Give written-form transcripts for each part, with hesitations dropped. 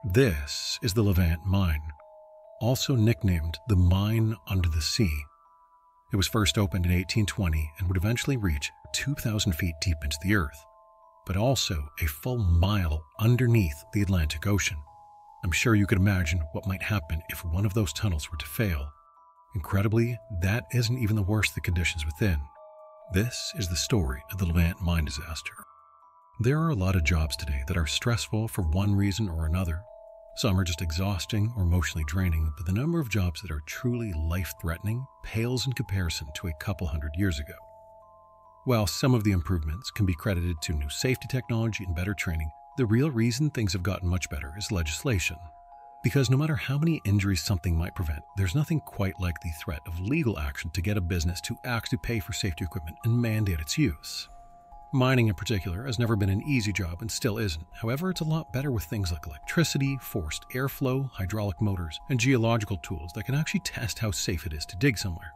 This is the Levant Mine, also nicknamed the Mine Under the Sea. It was first opened in 1820 and would eventually reach 2,000 feet deep into the earth, but also a full mile underneath the Atlantic Ocean. I'm sure you could imagine what might happen if one of those tunnels were to fail. Incredibly, that isn't even the worst of the conditions within. This is the story of the Levant mine disaster. There are a lot of jobs today that are stressful for one reason or another. Some are just exhausting or emotionally draining, but the number of jobs that are truly life-threatening pales in comparison to a couple hundred years ago. While some of the improvements can be credited to new safety technology and better training, the real reason things have gotten much better is legislation. Because no matter how many injuries something might prevent, there's nothing quite like the threat of legal action to get a business to actually pay for safety equipment and mandate its use. Mining in particular has never been an easy job and still isn't. However, it's a lot better with things like electricity, forced airflow, hydraulic motors, and geological tools that can actually test how safe it is to dig somewhere.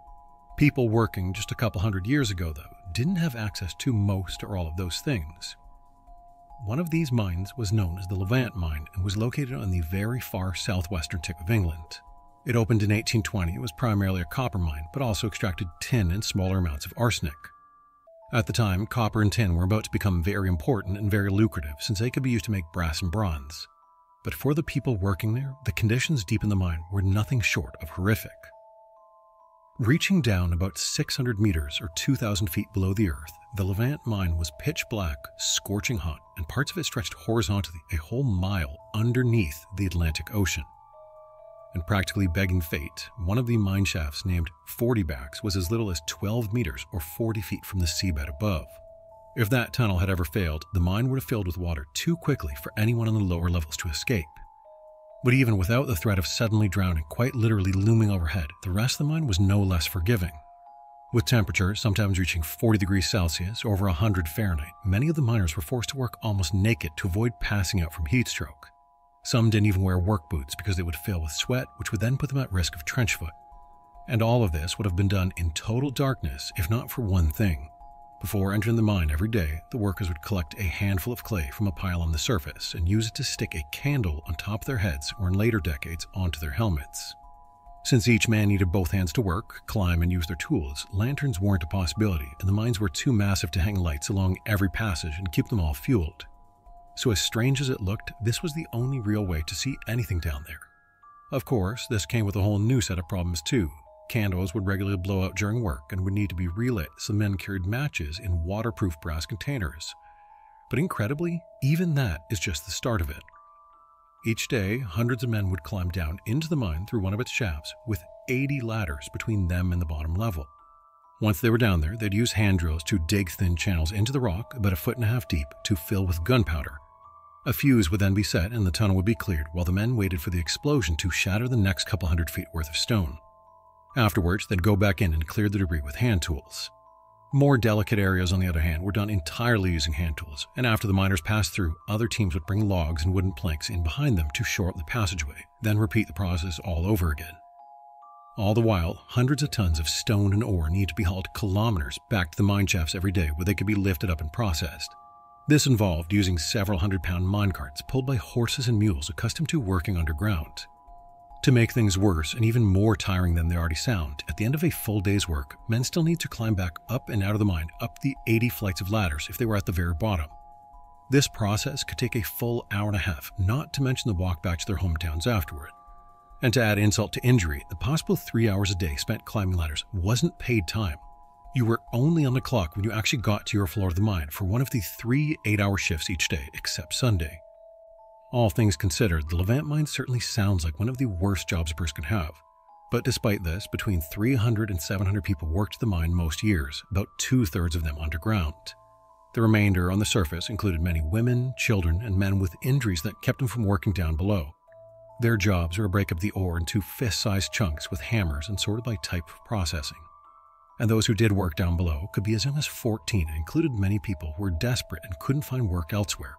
People working just a couple hundred years ago, though, didn't have access to most or all of those things. One of these mines was known as the Levant Mine and was located on the very far southwestern tip of England. It opened in 1820 and was primarily a copper mine, but also extracted tin and smaller amounts of arsenic. At the time, copper and tin were about to become very important and very lucrative since they could be used to make brass and bronze. But for the people working there, the conditions deep in the mine were nothing short of horrific. Reaching down about 600 meters or 2,000 feet below the earth, the Levant mine was pitch black, scorching hot, and parts of it stretched horizontally a whole mile underneath the Atlantic Ocean. And practically begging fate, one of the mine shafts named 40 Backs was as little as 12 meters or 40 feet from the seabed above. If that tunnel had ever failed, the mine would have filled with water too quickly for anyone on the lower levels to escape. But even without the threat of suddenly drowning quite literally looming overhead, the rest of the mine was no less forgiving. With temperatures sometimes reaching 40 degrees Celsius or over 100 Fahrenheit, many of the miners were forced to work almost naked to avoid passing out from heat stroke. Some didn't even wear work boots because they would fill with sweat, which would then put them at risk of trench foot. And all of this would have been done in total darkness if not for one thing. Before entering the mine every day, the workers would collect a handful of clay from a pile on the surface and use it to stick a candle on top of their heads or in later decades onto their helmets. Since each man needed both hands to work, climb, and use their tools, lanterns weren't a possibility, and the mines were too massive to hang lights along every passage and keep them all fueled. So as strange as it looked, this was the only real way to see anything down there. Of course, this came with a whole new set of problems too. Candles would regularly blow out during work and would need to be relit, so men carried matches in waterproof brass containers. But incredibly, even that is just the start of it. Each day, hundreds of men would climb down into the mine through one of its shafts with 80 ladders between them and the bottom level. Once they were down there, they'd use hand drills to dig thin channels into the rock about 1.5 feet deep to fill with gunpowder. A fuse would then be set and the tunnel would be cleared while the men waited for the explosion to shatter the next couple hundred feet worth of stone. Afterwards, they'd go back in and clear the debris with hand tools. More delicate areas, on the other hand, were done entirely using hand tools, and after the miners passed through, other teams would bring logs and wooden planks in behind them to shore up the passageway, then repeat the process all over again. All the while, hundreds of tons of stone and ore need to be hauled kilometers back to the mine shafts every day where they could be lifted up and processed. This involved using several hundred-pound mine carts pulled by horses and mules accustomed to working underground. To make things worse and even more tiring than they already sound, at the end of a full day's work, men still need to climb back up and out of the mine up the 80 flights of ladders if they were at the very bottom. This process could take a full hour and a half, not to mention the walk back to their hometowns afterward. And to add insult to injury, the possible 3 hours a day spent climbing ladders wasn't paid time. You were only on the clock when you actually got to your floor of the mine for one of the 3 8-hour shifts each day, except Sunday. All things considered, the Levant mine certainly sounds like one of the worst jobs a person could have. But despite this, between 300 and 700 people worked the mine most years, about 2/3 of them underground. The remainder on the surface included many women, children, and men with injuries that kept them from working down below. Their jobs were to break up the ore into fist-sized chunks with hammers and sorted by type of processing. And those who did work down below could be as young as 14 and included many people who were desperate and couldn't find work elsewhere.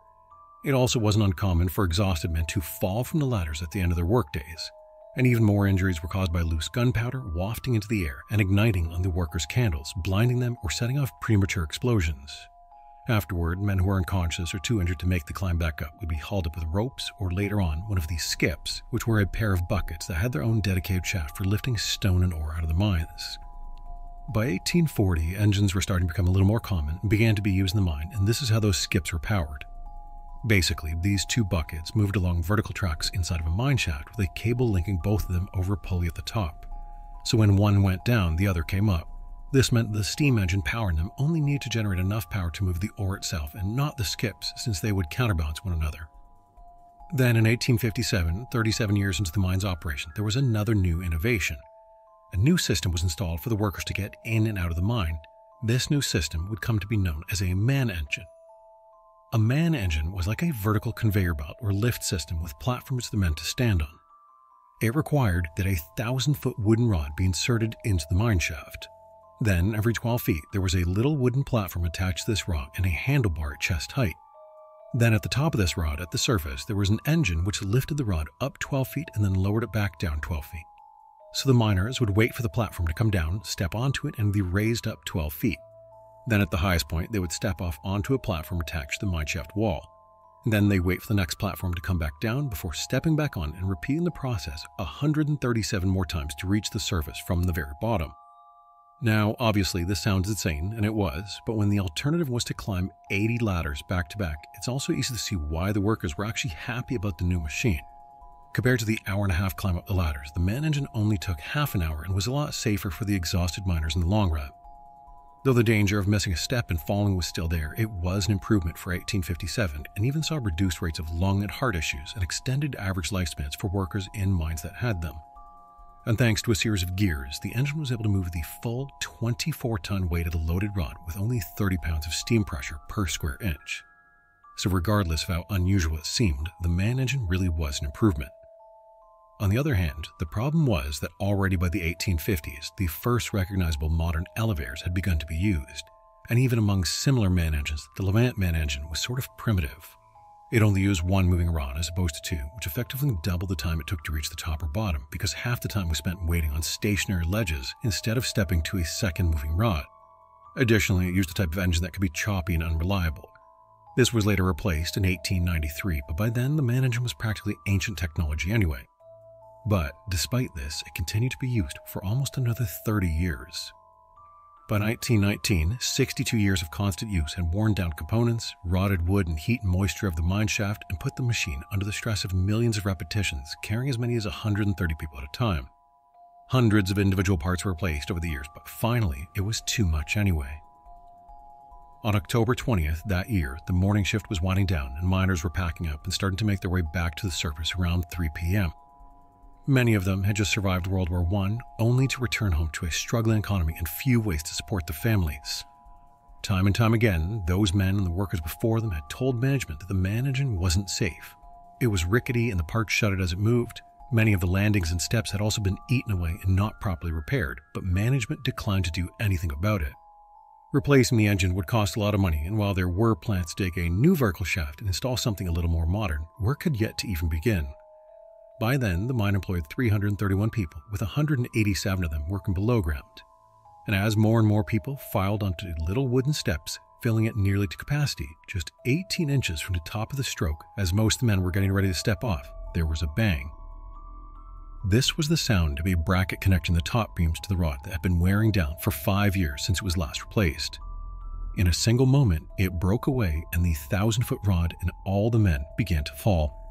It also wasn't uncommon for exhausted men to fall from the ladders at the end of their workdays. And even more injuries were caused by loose gunpowder wafting into the air and igniting on the workers' candles, blinding them or setting off premature explosions. Afterward, men who were unconscious or too injured to make the climb back up would be hauled up with ropes, or later on, one of these skips, which were a pair of buckets that had their own dedicated shaft for lifting stone and ore out of the mines. By 1840, engines were starting to become a little more common and began to be used in the mine, and this is how those skips were powered. Basically, these two buckets moved along vertical tracks inside of a mine shaft with a cable linking both of them over a pulley at the top. So when one went down, the other came up. This meant the steam engine powering them only needed to generate enough power to move the ore itself and not the skips, since they would counterbalance one another. Then in 1857, 37 years into the mine's operation, there was another new innovation. A new system was installed for the workers to get in and out of the mine. This new system would come to be known as a man engine. A man engine was like a vertical conveyor belt or lift system with platforms for the men to stand on. It required that a 1,000-foot wooden rod be inserted into the mine shaft. Then, every 12 feet, there was a little wooden platform attached to this rod and a handlebar at chest height. Then at the top of this rod, at the surface, there was an engine which lifted the rod up 12 feet and then lowered it back down 12 feet. So the miners would wait for the platform to come down, step onto it, and be raised up 12 feet. Then at the highest point, they would step off onto a platform attached to the mineshaft wall. Then they wait for the next platform to come back down before stepping back on and repeating the process 137 more times to reach the surface from the very bottom. Now, obviously, this sounds insane, and it was, but when the alternative was to climb 80 ladders back to back, it's also easy to see why the workers were actually happy about the new machine. Compared to the hour-and-a-half climb up the ladders, the man engine only took half an hour and was a lot safer for the exhausted miners in the long run. Though the danger of missing a step and falling was still there, it was an improvement for 1857 and even saw reduced rates of lung and heart issues and extended average lifespans for workers in mines that had them. And thanks to a series of gears, the engine was able to move the full 24-ton weight of the loaded rod with only 30 pounds of steam pressure per square inch. So regardless of how unusual it seemed, the man engine really was an improvement. On the other hand, the problem was that already by the 1850s, the first recognizable modern elevators had begun to be used, and even among similar man engines, the Levant Mine engine was sort of primitive. It only used one moving rod as opposed to two, which effectively doubled the time it took to reach the top or bottom, because half the time was spent waiting on stationary ledges instead of stepping to a second moving rod. Additionally, it used a type of engine that could be choppy and unreliable. This was later replaced in 1893, but by then the man engine was practically ancient technology anyway. But despite this, it continued to be used for almost another 30 years. By 1919, 62 years of constant use had worn down components, rotted wood and heat and moisture of the mine shaft, and put the machine under the stress of millions of repetitions, carrying as many as 130 people at a time. Hundreds of individual parts were replaced over the years, but finally, it was too much anyway. On October 20th that year, the morning shift was winding down and miners were packing up and starting to make their way back to the surface around 3 p.m. Many of them had just survived World War I, only to return home to a struggling economy and few ways to support their families. Time and time again, those men and the workers before them had told management that the man engine wasn't safe. It was rickety and the parts shuddered as it moved. Many of the landings and steps had also been eaten away and not properly repaired, but management declined to do anything about it. Replacing the engine would cost a lot of money, and while there were plans to dig a new vertical shaft and install something a little more modern, work had yet to even begin. By then, the mine employed 331 people, with 187 of them working below ground. And as more and more people filed onto little wooden steps, filling it nearly to capacity, just 18 inches from the top of the stroke, as most of the men were getting ready to step off, there was a bang. This was the sound of a bracket connecting the top beams to the rod that had been wearing down for 5 years since it was last replaced. In a single moment, it broke away and the 1,000-foot rod and all the men began to fall.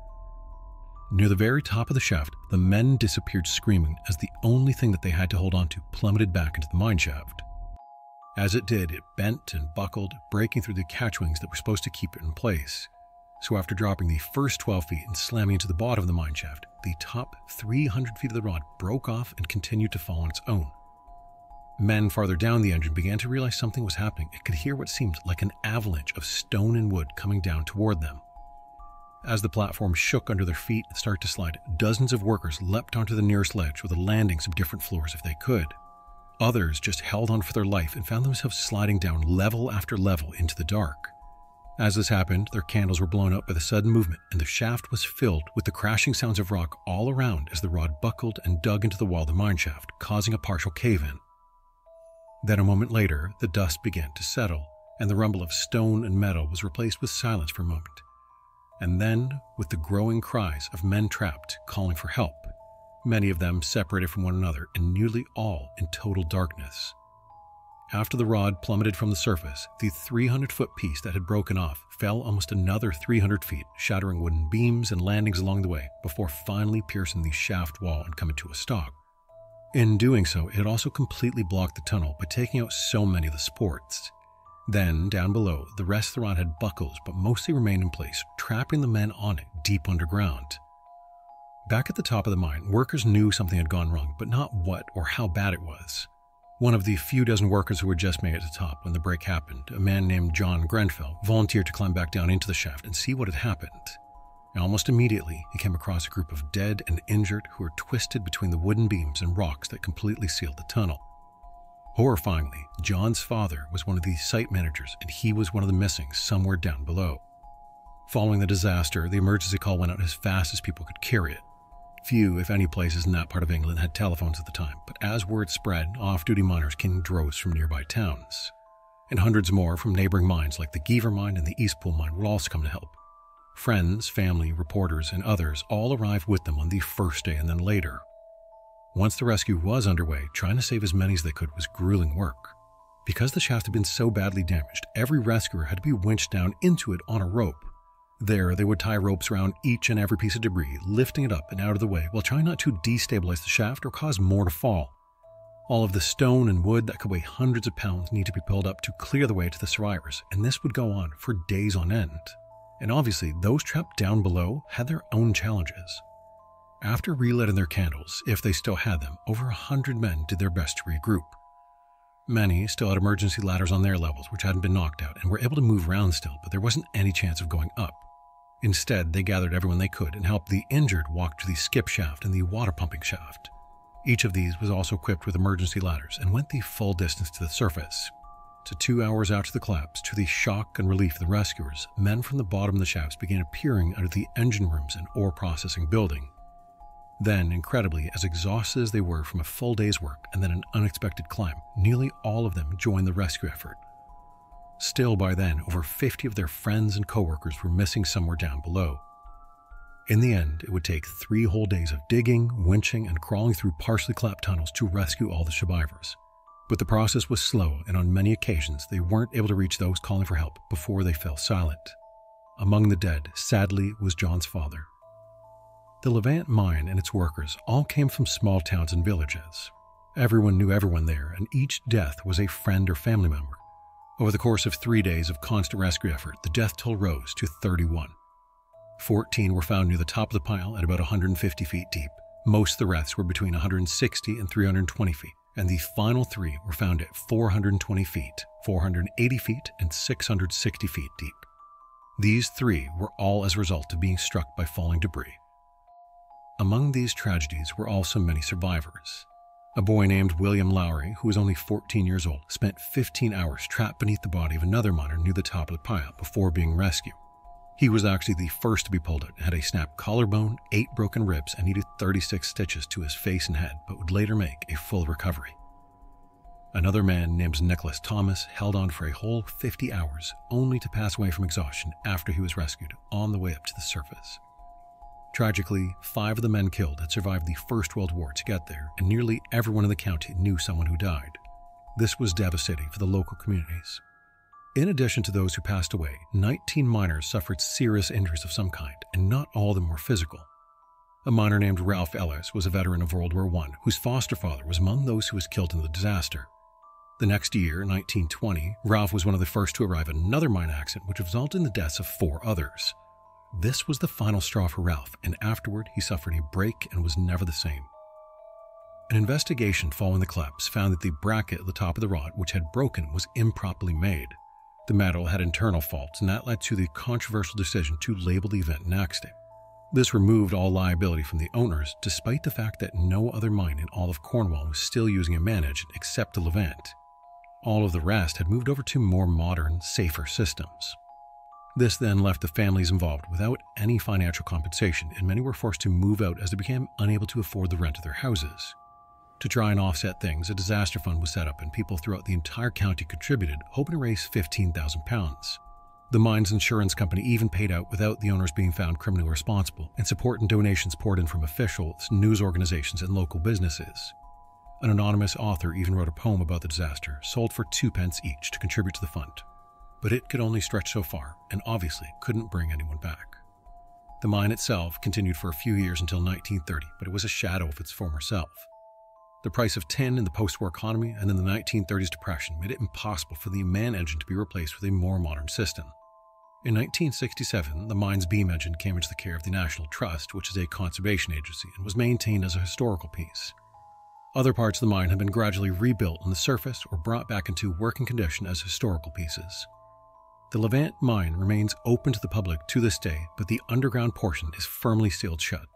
Near the very top of the shaft, the men disappeared screaming as the only thing that they had to hold on to plummeted back into the mine shaft. As it did, it bent and buckled, breaking through the catchwings that were supposed to keep it in place. So after dropping the first 12 feet and slamming into the bottom of the mine shaft, the top 300 feet of the rod broke off and continued to fall on its own. Men farther down the engine began to realize something was happening and could hear what seemed like an avalanche of stone and wood coming down toward them. As the platform shook under their feet and started to slide, dozens of workers leapt onto the nearest ledge with the landings of different floors if they could. Others just held on for their life and found themselves sliding down level after level into the dark. As this happened, their candles were blown up by the sudden movement, and the shaft was filled with the crashing sounds of rock all around as the rod buckled and dug into the wall of the mine shaft, causing a partial cave-in. Then a moment later, the dust began to settle, and the rumble of stone and metal was replaced with silence for a moment, and then with the growing cries of men trapped calling for help, many of them separated from one another and nearly all in total darkness. After the rod plummeted from the surface, the 300-foot piece that had broken off fell almost another 300 feet, shattering wooden beams and landings along the way before finally piercing the shaft wall and coming to a stop. In doing so, it also completely blocked the tunnel by taking out so many of the supports. Then, down below, the rest of the rod had buckles but mostly remained in place, trapping the men on it deep underground. Back at the top of the mine, workers knew something had gone wrong, but not what or how bad it was. One of the few dozen workers who had just made it to the top when the break happened, a man named John Grenfell, volunteered to climb back down into the shaft and see what had happened. And almost immediately, he came across a group of dead and injured who were twisted between the wooden beams and rocks that completely sealed the tunnel. Horrifyingly, John's father was one of the site managers, and he was one of the missing somewhere down below. Following the disaster, the emergency call went out as fast as people could carry it. Few, if any, places in that part of England had telephones at the time, but as word spread, off-duty miners came in droves from nearby towns. And hundreds more from neighboring mines like the Geaver Mine and the Eastpool Mine would also come to help. Friends, family, reporters, and others all arrived with them on the first day and then later. Once the rescue was underway, trying to save as many as they could was grueling work. Because the shaft had been so badly damaged, every rescuer had to be winched down into it on a rope. There, they would tie ropes around each and every piece of debris, lifting it up and out of the way while trying not to destabilize the shaft or cause more to fall. All of the stone and wood that could weigh hundreds of pounds need to be pulled up to clear the way to the survivors, and this would go on for days on end. And obviously, those trapped down below had their own challenges. After relighting their candles, if they still had them, over 100 men did their best to regroup. Many still had emergency ladders on their levels, which hadn't been knocked out, and were able to move around still, but there wasn't any chance of going up. Instead, they gathered everyone they could and helped the injured walk to the skip shaft and the water pumping shaft. Each of these was also equipped with emergency ladders and went the full distance to the surface. To 2 hours after the collapse, to the shock and relief of the rescuers, men from the bottom of the shafts began appearing out of the engine rooms and ore processing building. Then, incredibly, as exhausted as they were from a full day's work and then an unexpected climb, nearly all of them joined the rescue effort. Still by then, over 50 of their friends and coworkers were missing somewhere down below. In the end, it would take 3 whole days of digging, winching, and crawling through partially collapsed tunnels to rescue all the survivors. But the process was slow, and on many occasions, they weren't able to reach those calling for help before they fell silent. Among the dead, sadly, was John's father. The Levant Mine and its workers all came from small towns and villages. Everyone knew everyone there, and each death was a friend or family member. Over the course of 3 days of constant rescue effort, the death toll rose to 31. 14 were found near the top of the pile at about 150 feet deep. Most of the rest were between 160 and 320 feet, and the final 3 were found at 420 feet, 480 feet, and 660 feet deep. These 3 were all as a result of being struck by falling debris. Among these tragedies were also many survivors. A boy named William Lowry, who was only 14 years old, spent 15 hours trapped beneath the body of another miner near the top of the pile before being rescued. He was actually the first to be pulled out and had a snapped collarbone, 8 broken ribs, and needed 36 stitches to his face and head, but would later make a full recovery. Another man named Nicholas Thomas held on for a whole 50 hours, only to pass away from exhaustion after he was rescued on the way up to the surface. Tragically, 5 of the men killed had survived the First World War to get there, and nearly everyone in the county knew someone who died. This was devastating for the local communities. In addition to those who passed away, 19 miners suffered serious injuries of some kind, and not all of them were physical. A miner named Ralph Ellis was a veteran of World War I, whose foster father was among those who was killed in the disaster. The next year, 1920, Ralph was one of the first to arrive at another mine accident, which resulted in the deaths of 4 others. This was the final straw for Ralph, and afterward he suffered a break and was never the same. An investigation following the collapse found that the bracket at the top of the rod, which had broken, was improperly made. The metal had internal faults, and that led to the controversial decision to label the event an accident. This removed all liability from the owners, despite the fact that no other mine in all of Cornwall was still using a managed except the Levant. All of the rest had moved over to more modern, safer systems. This then left the families involved without any financial compensation, and many were forced to move out as they became unable to afford the rent of their houses. To try and offset things, a disaster fund was set up and people throughout the entire county contributed, hoping to raise £15,000. The mine's insurance company even paid out without the owners being found criminally responsible, and support and donations poured in from officials, news organizations, and local businesses. An anonymous author even wrote a poem about the disaster, sold for 2 pence each to contribute to the fund. But it could only stretch so far, and obviously couldn't bring anyone back. The mine itself continued for a few years until 1930, but it was a shadow of its former self. The price of tin in the post-war economy and then the 1930s depression made it impossible for the man engine to be replaced with a more modern system. In 1967, the mine's beam engine came into the care of the National Trust, which is a conservation agency, and was maintained as a historical piece. Other parts of the mine have been gradually rebuilt on the surface or brought back into working condition as historical pieces. The Levant Mine remains open to the public to this day, but the underground portion is firmly sealed shut.